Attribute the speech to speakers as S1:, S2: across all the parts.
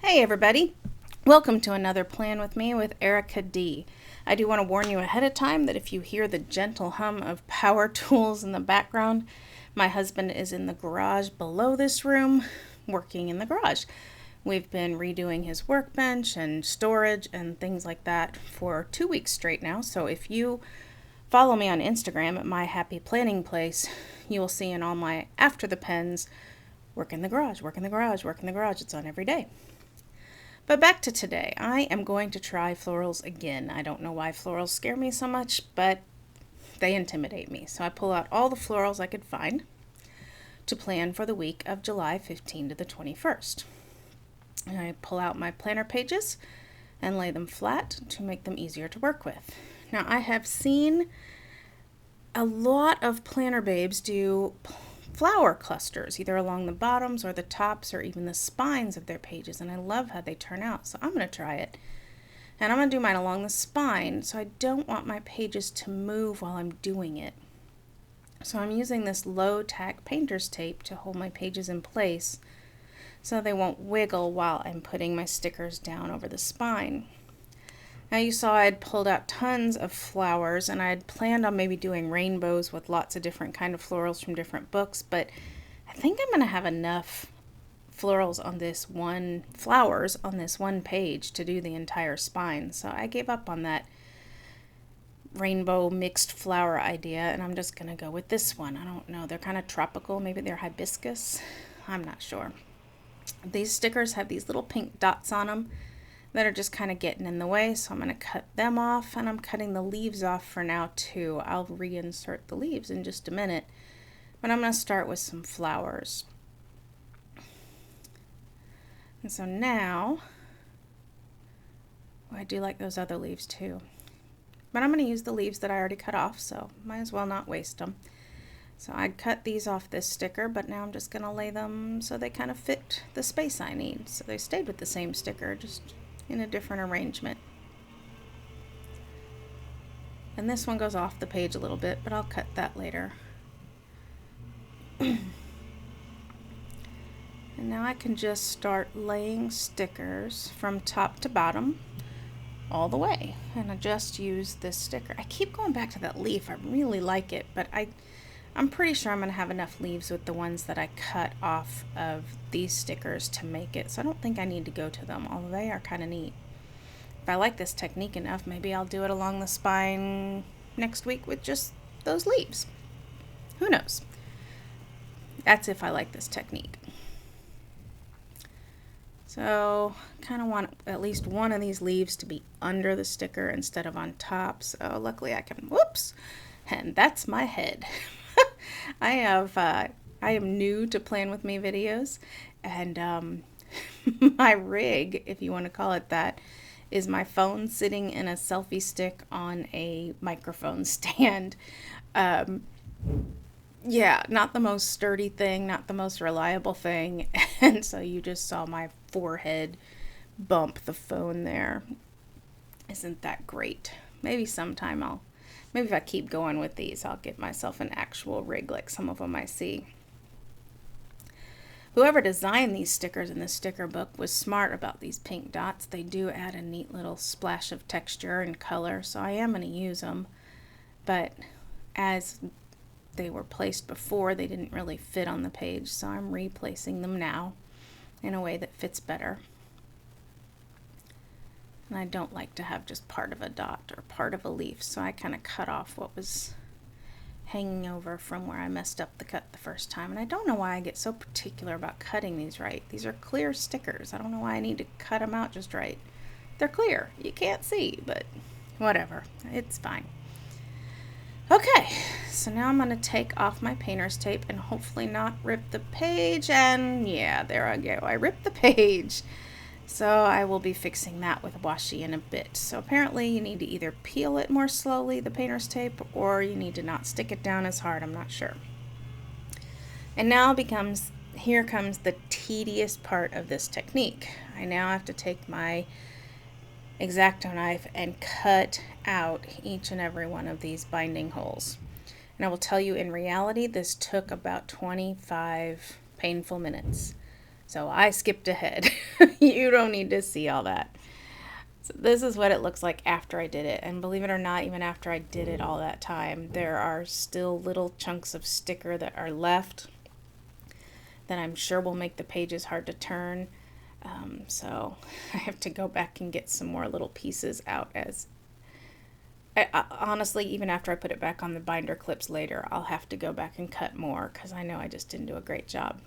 S1: Hey everybody, welcome to another Plan With Me with Erica D. I do want to warn you ahead of time that if you hear the gentle hum of power tools in the background, my husband is in the garage below this room working in the garage. We've been redoing his workbench and storage and things like that for 2 weeks straight now, so if you follow me on Instagram at My Happy Planning Place, you will see in all my after the pens, work in the garage, work in the garage, work in the garage. It's on every day. But back to today, I am going to try florals again. I don't know why florals scare me so much, but they intimidate me. So I pull out all the florals I could find to plan for the week of July 15 to the 21st. And I pull out my planner pages and lay them flat to make them easier to work with. Now I have seen a lot of planner babes do flower clusters, either along the bottoms or the tops or even the spines of their pages, and I love how they turn out, so I'm going to try it. And I'm going to do mine along the spine, so I don't want my pages to move while I'm doing it. So I'm using this low tack painter's tape to hold my pages in place so they won't wiggle while I'm putting my stickers down over the spine. Now you saw I had pulled out tons of flowers, and I had planned on maybe doing rainbows with lots of different kind of florals from different books, but I think I'm going to have enough flowers on this one page to do the entire spine. So I gave up on that rainbow mixed flower idea, and I'm just going to go with this one. I don't know. They're kind of tropical. Maybe they're hibiscus. I'm not sure. These stickers have these little pink dots on them that are just kind of getting in the way, so I'm going to cut them off, and I'm cutting the leaves off for now too. I'll reinsert the leaves in just a minute, but I'm going to start with some flowers. And so now, I do like those other leaves too, but I'm going to use the leaves that I already cut off, so might as well not waste them. So I cut these off this sticker, but now I'm just going to lay them so they kind of fit the space I need. So they stayed with the same sticker, just in a different arrangement. And this one goes off the page a little bit, but I'll cut that later. And now I can just start laying stickers from top to bottom all the way. And I just use this sticker. I keep going back to that leaf. I really like it, but I'm pretty sure I'm going to have enough leaves with the ones that I cut off of these stickers to make it, so I don't think I need to go to them, although they are kind of neat. If I like this technique enough, maybe I'll do it along the spine next week with just those leaves. Who knows? That's if I like this technique. So kind of want at least one of these leaves to be under the sticker instead of on top, so luckily I can, whoops, and that's my head. I am new to Plan With Me videos, and my rig, if you want to call it that, is my phone sitting in a selfie stick on a microphone stand. Yeah, not the most sturdy thing, not the most reliable thing, and so you just saw my forehead bump the phone there. Isn't that great? Maybe sometime maybe if I keep going with these, I'll get myself an actual rig like some of them I see. Whoever designed these stickers in the sticker book was smart about these pink dots. They do add a neat little splash of texture and color, so I am going to use them. But as they were placed before, they didn't really fit on the page, so I'm replacing them now in a way that fits better. And I don't like to have just part of a dot or part of a leaf, so I kind of cut off what was hanging over from where I messed up the cut the first time. And I don't know why I get so particular about cutting these right. These are clear stickers. I don't know why I need to cut them out just right. They're clear. You can't see, but whatever. It's fine. Okay, so now I'm going to take off my painter's tape and hopefully not rip the page. And yeah, there I go. I ripped the page. So I will be fixing that with washi in a bit. So apparently you need to either peel it more slowly, the painter's tape, or you need to not stick it down as hard. I'm not sure. And now here comes the tedious part of this technique. I now have to take my X-Acto knife and cut out each and every one of these binding holes. And I will tell you, in reality, this took about 25 painful minutes. So I skipped ahead. You don't need to see all that. So this is what it looks like after I did it. And believe it or not, even after I did it all that time, there are still little chunks of sticker that are left that I'm sure will make the pages hard to turn. So I have to go back and get some more little pieces out as honestly, even after I put it back on the binder clips later, I'll have to go back and cut more because I know I just didn't do a great job.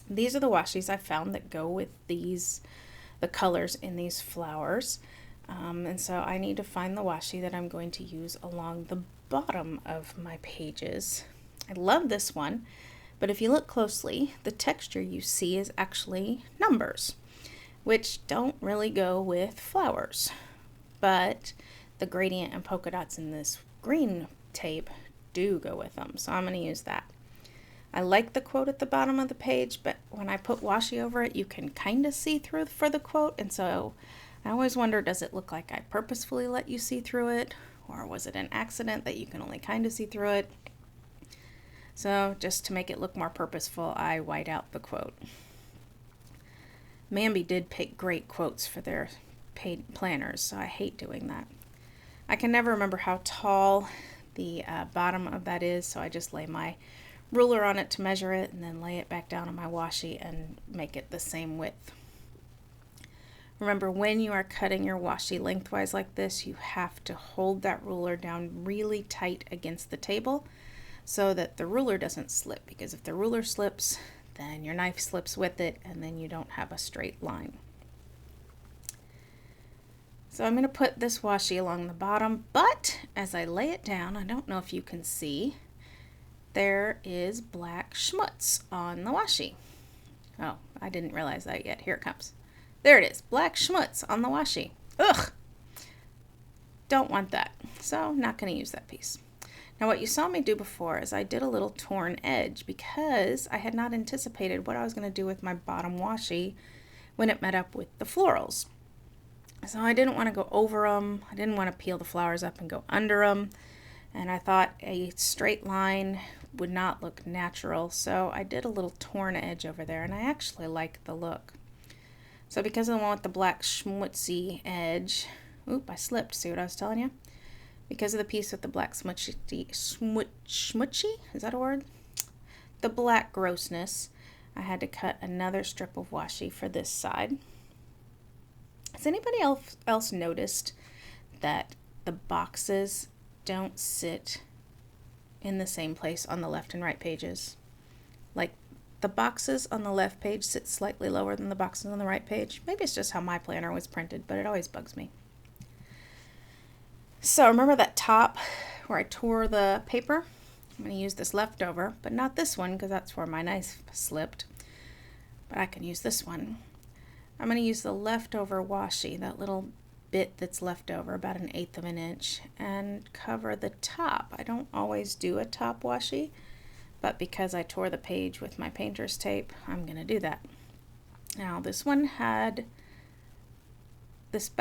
S1: These are the washies I found that go with the colors in these flowers. And so I need to find the washi that I'm going to use along the bottom of my pages. I love this one, but if you look closely, the texture you see is actually numbers, which don't really go with flowers. But the gradient and polka dots in this green tape do go with them, so I'm going to use that. I like the quote at the bottom of the page, but when I put washi over it, you can kind of see through for the quote, and so I always wonder, does it look like I purposefully let you see through it, or was it an accident that you can only kind of see through it? So just to make it look more purposeful, I white out the quote. Mambi did pick great quotes for their paid planners, so I hate doing that. I can never remember how tall the bottom of that is, so I just lay my ruler on it to measure it and then lay it back down on my washi and make it the same width. Remember, when you are cutting your washi lengthwise like this, you have to hold that ruler down really tight against the table so that the ruler doesn't slip, because if the ruler slips, then your knife slips with it and then you don't have a straight line. So I'm going to put this washi along the bottom, but as I lay it down, I don't know if you can see, there is black schmutz on the washi. Oh, I didn't realize that yet. Here it comes. There it is, black schmutz on the washi. Ugh! Don't want that, so not going to use that piece. Now what you saw me do before is I did a little torn edge because I had not anticipated what I was going to do with my bottom washi when it met up with the florals. So I didn't want to go over them. I didn't want to peel the flowers up and go under them. And I thought a straight line would not look natural. So I did a little torn edge over there, and I actually like the look. So because I want the black schmutzy edge, oop, I slipped, see what I was telling you? Because of the piece with the black smutchy, is that a word? The black grossness, I had to cut another strip of washi for this side. Has anybody else noticed that the boxes don't sit in the same place on the left and right pages? Like the boxes on the left page sit slightly lower than the boxes on the right page. Maybe it's just how my planner was printed, but it always bugs me. So remember that top where I tore the paper? I'm going to use this leftover, but not this one because that's where my knife slipped. But I can use this one. I'm going to use the leftover washi, that little bit that's left over, about 1/8 of an inch, and cover the top. I don't always do a top washi, but because I tore the page with my painter's tape, I'm going to do that. Now this one had this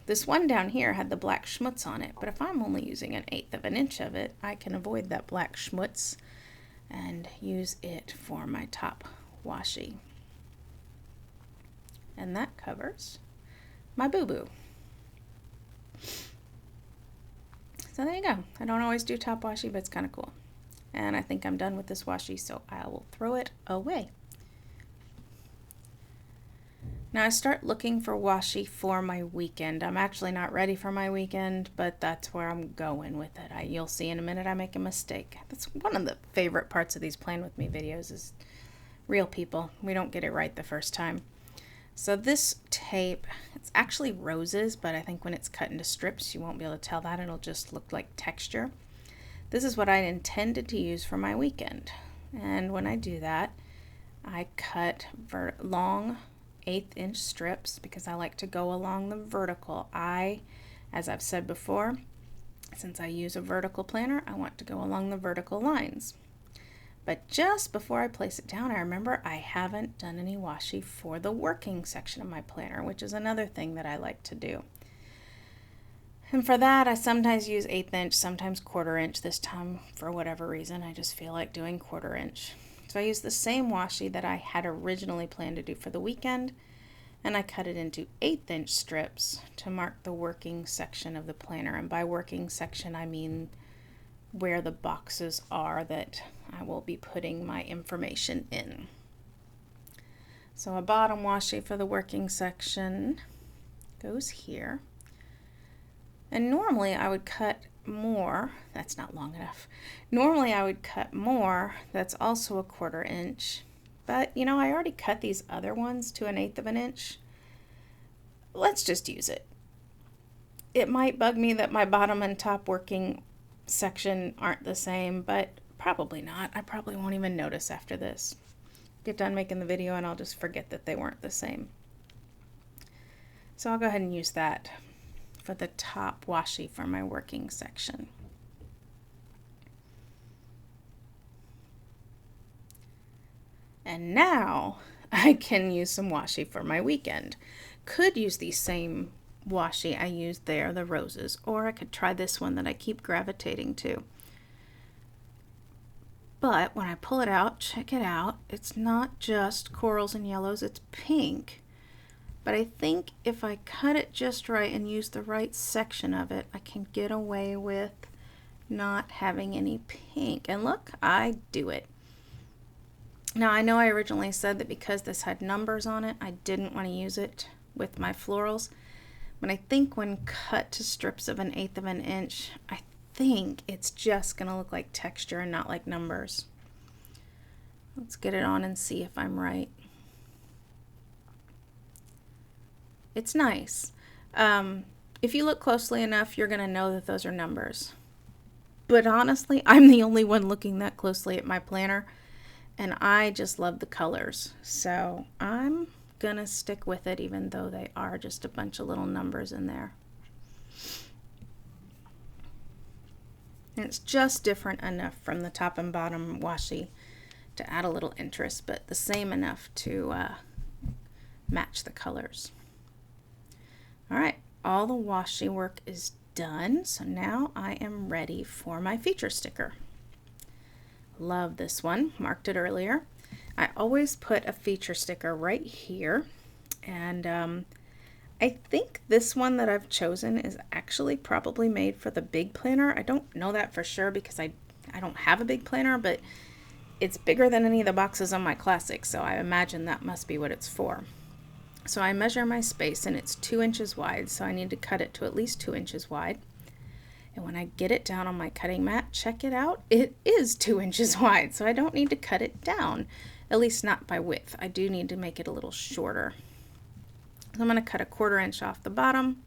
S1: this one down here had the black schmutz on it, but if I'm only using 1/8 of an inch of it, I can avoid that black schmutz and use it for my top washi. And that covers my boo-boo. So there you go. I don't always do top washi, but it's kind of cool. And I think I'm done with this washi, so I will throw it away. Now I start looking for washi for my weekend. I'm actually not ready for my weekend, but that's where I'm going with it. You'll see in a minute I make a mistake. That's one of the favorite parts of these Plan With Me videos is real people. We don't get it right the first time. So this tape, it's actually roses, but I think when it's cut into strips, you won't be able to tell that. It'll just look like texture. This is what I intended to use for my weekend. And when I do that, I cut long 1/8 inch strips because I like to go along the vertical. As I've said before, since I use a vertical planner, I want to go along the vertical lines. But just before I place it down, I remember I haven't done any washi for the working section of my planner, which is another thing that I like to do. And for that, I sometimes use 1/8 inch, sometimes 1/4 inch. This time, for whatever reason, I just feel like doing 1/4 inch. So I used the same washi that I had originally planned to do for the weekend, and I cut it into 1/8" strips to mark the working section of the planner. And by working section, I mean where the boxes are that I will be putting my information in. So a bottom washi for the working section goes here. And normally I would cut more. That's not long enough. Normally I would cut more. That's also a 1/4 inch. But you know, I already cut these other ones to 1/8 inch. Let's just use it. It might bug me that my bottom and top working section aren't the same, but probably not. I probably won't even notice after this. Get done making the video and I'll just forget that they weren't the same. So I'll go ahead and use that for the top washi for my working section. And now I can use some washi for my weekend. Could use the same washi I used there, the roses, or I could try this one that I keep gravitating to. But when I pull it out, check it out, it's not just corals and yellows, it's pink. But I think if I cut it just right and use the right section of it, I can get away with not having any pink. And look, I do it. Now I know I originally said that because this had numbers on it, I didn't want to use it with my florals. But I think when cut to strips of 1/8 inch, I think it's just going to look like texture and not like numbers. Let's get it on and see if I'm right. It's nice. If you look closely enough, you're going to know that those are numbers. But honestly, I'm the only one looking that closely at my planner, and I just love the colors. So I'm going to stick with it even though they are just a bunch of little numbers in there. And it's just different enough from the top and bottom washi to add a little interest, but the same enough to match the colors. All right, all the washi work is done, so now I am ready for my feature sticker. Love this one, marked it earlier. I always put a feature sticker right here, and I think this one that I've chosen is actually probably made for the big planner. I don't know that for sure because I don't have a big planner, but it's bigger than any of the boxes on my classic, so I imagine that must be what it's for. So I measure my space and it's 2 inches wide, so I need to cut it to at least 2 inches wide. And when I get it down on my cutting mat, check it out, it is 2 inches wide, so I don't need to cut it down, at least not by width. I do need to make it a little shorter. So I'm going to cut a 1/4 inch off the bottom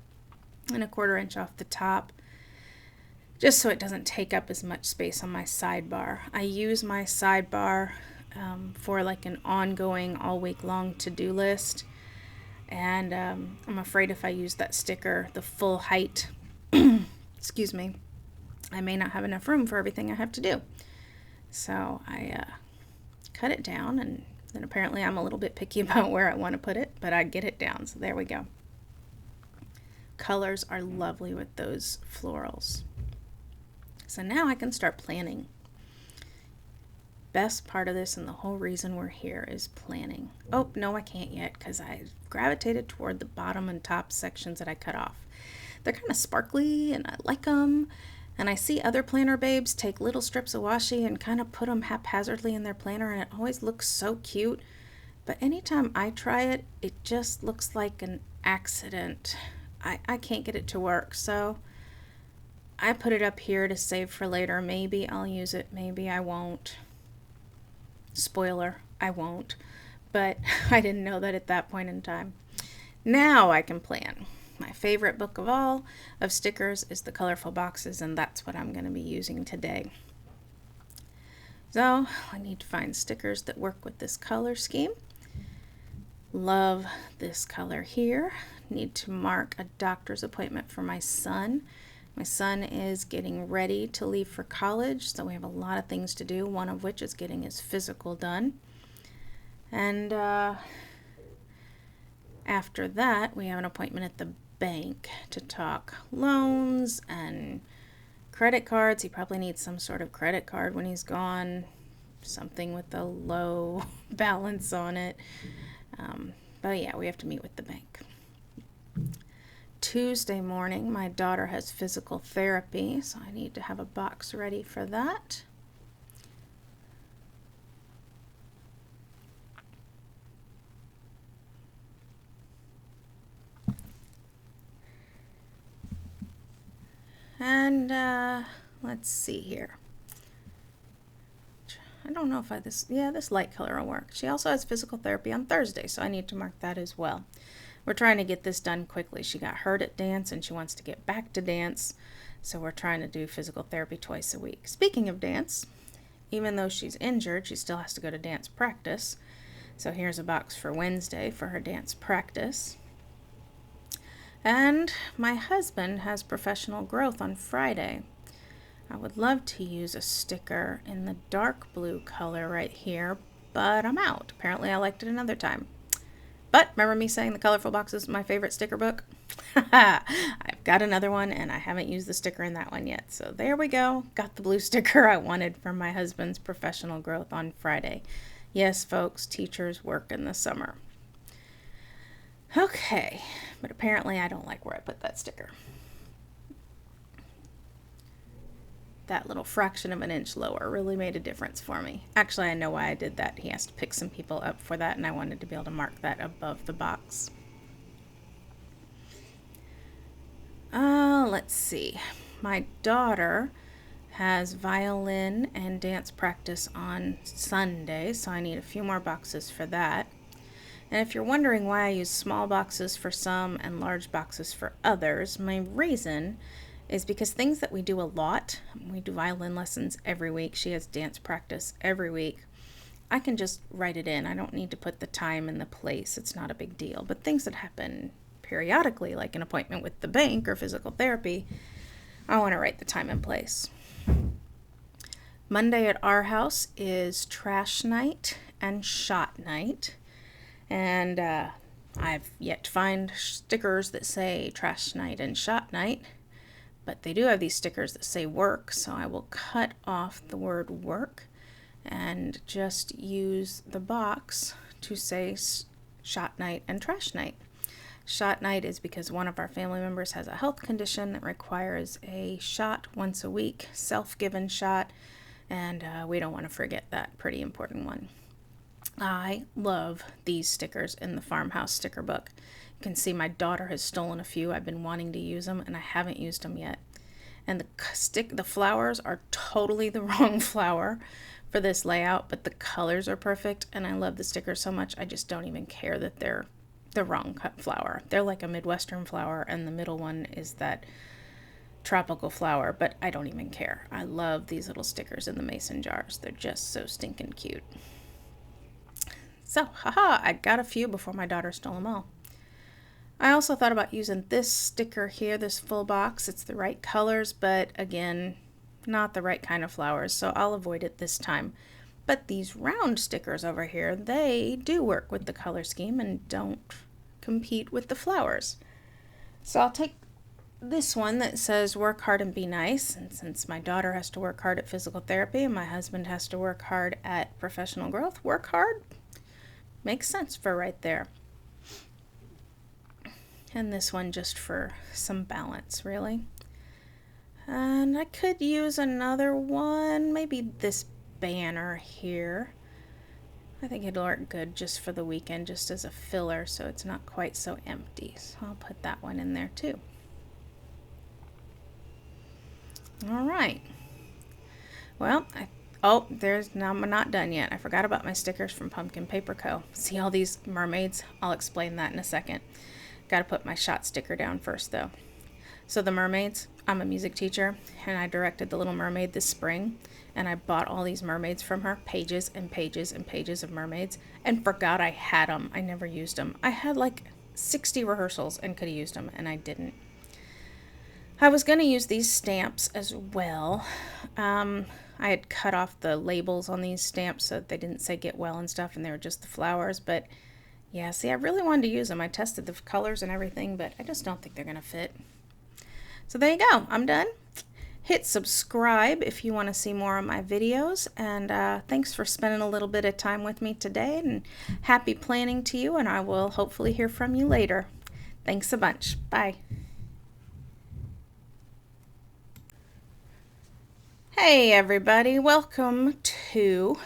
S1: and a 1/4 inch off the top, just so it doesn't take up as much space on my sidebar. I use my sidebar for like an ongoing all week long to-do list. And I'm afraid if I use that sticker the full height, excuse me, I may not have enough room for everything I have to do. So I cut it down, and then apparently I'm a little bit picky about where I want to put it, but I get it down, so there we go. Colors are lovely with those florals. So now I can start planning. Best part of this and the whole reason we're here is planning. Oh, no, I can't yet because I gravitated toward the bottom and top sections that I cut off. They're kind of sparkly and I like them. And I see other planner babes take little strips of washi and kind of put them haphazardly in their planner, and it always looks so cute. But anytime I try it, it just looks like an accident. I can't get it to work, so I put it up here to save for later. Maybe I'll use it, maybe I won't. Spoiler, I won't, but I didn't know that at that point in time. Now I can plan. My favorite book of all of stickers is The Colorful Boxes, and that's what I'm going to be using today. So I need to find stickers that work with this color scheme. Love this color here. Need to mark a doctor's appointment for my son. My son is getting ready to leave for college, so we have a lot of things to do, one of which is getting his physical done. And after that, we have an appointment at the bank to talk loans and credit cards. He probably needs some sort of credit card when he's gone. something with a low balance on it. But yeah, we have to meet with the bank. Tuesday morning, my daughter has physical therapy, so I need to have a box ready for that. And let's see here. I don't know if this light color will work. She also has physical therapy on Thursday, so I need to mark that as well. We're trying to get this done quickly. She got hurt at dance and she wants to get back to dance, so we're trying to do physical therapy twice a week. Speaking of dance, even though she's injured, she still has to go to dance practice. So here's a box for Wednesday for her dance practice. And my husband has professional growth on Friday. I would love to use a sticker in the dark blue color right here, but I'm out. Apparently I liked it another time. But remember me saying the Colorful Box is my favorite sticker book? I've got another one and I haven't used the sticker in that one yet. So there we go. Got the blue sticker I wanted for my husband's professional growth on Friday. Yes, folks, teachers work in the summer. Okay, but apparently I don't like where I put that sticker. That little fraction of an inch lower really made a difference for me. Actually, I know why I did that. He has to pick some people up for that, and I wanted to be able to mark that above the box. Let's see. My daughter has violin and dance practice on Sunday, so I need a few more boxes for that. And if you're wondering why I use small boxes for some and large boxes for others, my reason is because things that we do a lot, we do violin lessons every week, she has dance practice every week, I can just write it in. I don't need to put the time and the place. It's not a big deal. But things that happen periodically, like an appointment with the bank or physical therapy, I want to write the time and place. Monday at our house is trash night and shot night. And I've yet to find stickers that say trash night and shot night. But they do have these stickers that say work, so I will cut off the word work and just use the box to say shot night and trash night. Shot night is because one of our family members has a health condition that requires a shot once a week, self-given shot, and we don't want to forget that pretty important one. I love these stickers in the Farmhouse sticker book. You can see my daughter has stolen a few. I've been wanting to use them and I haven't used them yet. And the flowers are totally the wrong flower for this layout, but the colors are perfect and I love the stickers so much I just don't even care that they're the wrong cut flower. They're like a Midwestern flower and the middle one is that tropical flower, but I don't even care. I love these little stickers in the mason jars. They're just so stinking cute. So, I got a few before my daughter stole them all. I also thought about using this sticker here, this full box. It's the right colors, but again, not the right kind of flowers, so I'll avoid it this time. But these round stickers over here, they do work with the color scheme and don't compete with the flowers. So I'll take this one that says work hard and be nice, and since my daughter has to work hard at physical therapy and my husband has to work hard at professional growth, work hard makes sense for right there. And this one just for some balance, really. And I could use another one, maybe this banner here. I think it'll work good just for the weekend, just as a filler, so it's not quite so empty. So I'll put that one in there too. All right. Well, I'm not done yet. I forgot about my stickers from Pumpkin Paper Co. See all these mermaids? I'll explain that in a second. Got to put my shot sticker down first, though. So the mermaids, I'm a music teacher, and I directed The Little Mermaid this spring, and I bought all these mermaids from her, pages and pages and pages of mermaids, and forgot I had them. I never used them. I had like 60 rehearsals and could have used them, and I didn't. I was going to use these stamps as well. I had cut off the labels on these stamps so that they didn't say get well and stuff, and they were just the flowers, but yeah, see, I really wanted to use them. I tested the colors and everything, but I just don't think they're going to fit. So there you go. I'm done. Hit subscribe if you want to see more of my videos, and thanks for spending a little bit of time with me today, and happy planning to you, and I will hopefully hear from you later. Thanks a bunch. Bye. Hey everybody, welcome to